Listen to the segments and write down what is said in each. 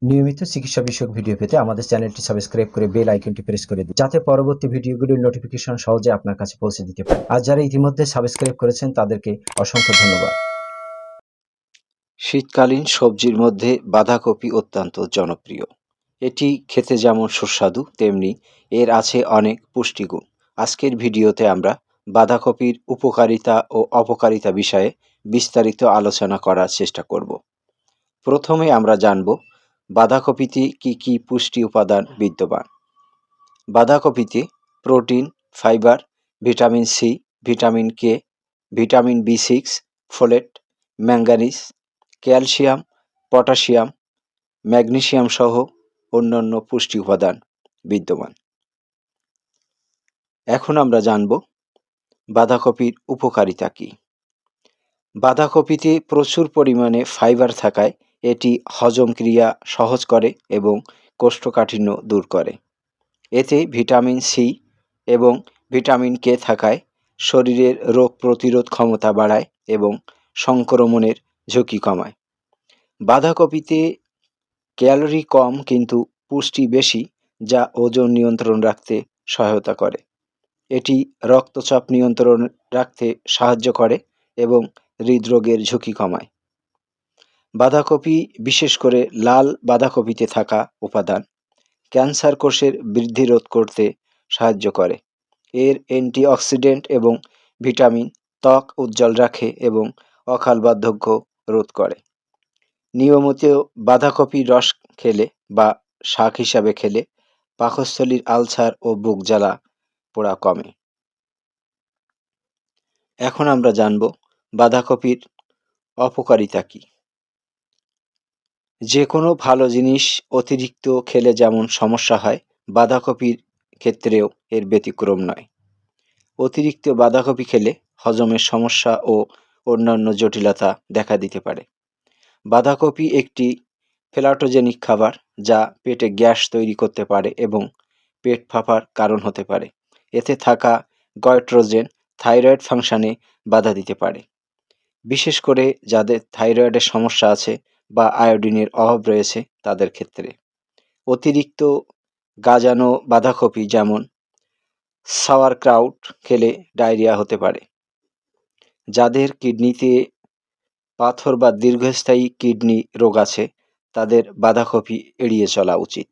নিয়মিত চিকিৎসা বিষয়ক ভিডিও পেতে আমাদের চ্যানেলটি সাবস্ক্রাইব করে বেল আইকনটি প্রেস করে দিন, যাতে পরবর্তী ভিডিওগুলির নোটিফিকেশন সহজে আপনার কাছে পৌঁছে দিতে পারে। আর যারা ইতিমধ্যে সাবস্ক্রাইব করেছেন তাদেরকে অসংখ্য ধন্যবাদ। শীতকালীন সবজির মধ্যে বাঁধাকপি অত্যন্ত জনপ্রিয়। এটি খেতে যেমন সুস্বাদু, তেমনি এর আছে অনেক পুষ্টিগুণ। আজকের ভিডিওতে আমরা বাঁধাকপির উপকারিতা ও অপকারিতা বিষয়ে বিস্তারিত আলোচনা করার চেষ্টা করব। প্রথমে আমরা জানব বাঁধাকপিতে কি কি পুষ্টি উপাদান বিদ্যমান। বাঁধাকপিতে protein, fibre, vitamin C, vitamin K, vitamin বি6, folate, manganese, calcium, potassium, magnesium সহ অন্যান্য পুষ্টি উপাদান বিদ্যমান। এখন আমরা জানব বাঁধাকপির উপকারিতা কী। বাঁধাকপিতে প্রচুর পরিমাণে ফাইবার থাকায় এটি হজম ক্রিয়া সহজ করে এবং কোষ্ঠকাঠিন্য দূর করে। এতে ভিটামিন সি এবং ভিটামিন কে থাকায় শরীরের রোগ প্রতিরোধ ক্ষমতা বাড়ায় এবং সংক্রমণের ঝুঁকি কমায়। বাঁধাকপিতে ক্যালোরি কম কিন্তু পুষ্টি বেশি, যা ওজন নিয়ন্ত্রণ রাখতে সহায়তা করে। এটি রক্তচাপ নিয়ন্ত্রণ রাখতে সাহায্য করে এবং হৃদরোগের ঝুঁকি কমায়। বাঁধাকপি, বিশেষ করে লাল বাঁধাকপিতে থাকা উপাদান, ক্যান্সার কোষের বৃদ্ধি রোধ করতে সাহায্য করে। এর অ্যান্টিঅক্সিডেন্ট এবং ভিটামিন ত্বক উজ্জ্বল রাখে এবং অকাল বার্ধক্য রোধ করে। নিয়মিত বাঁধাকপির রস খেলে বা শাক হিসাবে খেলে পাকস্থলীর আলসার ও বুক জ্বালা পোড়া কমে। এখন আমরা জানব বাঁধাকপির অপকারিতা কী। যে কোনো ভালো জিনিস অতিরিক্ত খেলে যেমন সমস্যা হয়, বাঁধাকপির ক্ষেত্রেও এর ব্যতিক্রম নয়। অতিরিক্ত বাঁধাকপি খেলে হজমের সমস্যা ও অন্যান্য জটিলতা দেখা দিতে পারে। বাঁধাকপি একটি ফ্যালাটোজেনিক খাবার, যা পেটে গ্যাস তৈরি করতে পারে এবং পেট ফাঁপার কারণ হতে পারে। এতে থাকা গয়ট্রোজেন থাইরয়েড ফাংশনে বাধা দিতে পারে, বিশেষ করে যাদের থাইরয়েডের সমস্যা আছে বা আয়োডিনের অভাব রয়েছে তাদের ক্ষেত্রে। অতিরিক্ত গাজানো বাঁধাকপি যেমন সাওয়ারক্রাউট খেলে ডায়রিয়া হতে পারে। যাদের কিডনিতে পাথর বা দীর্ঘস্থায়ী কিডনি রোগ আছে তাদের বাঁধাকপি এড়িয়ে চলা উচিত।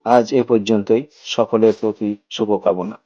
আজ এ পর্যন্তই। সকলের প্রতি শুভকামনা।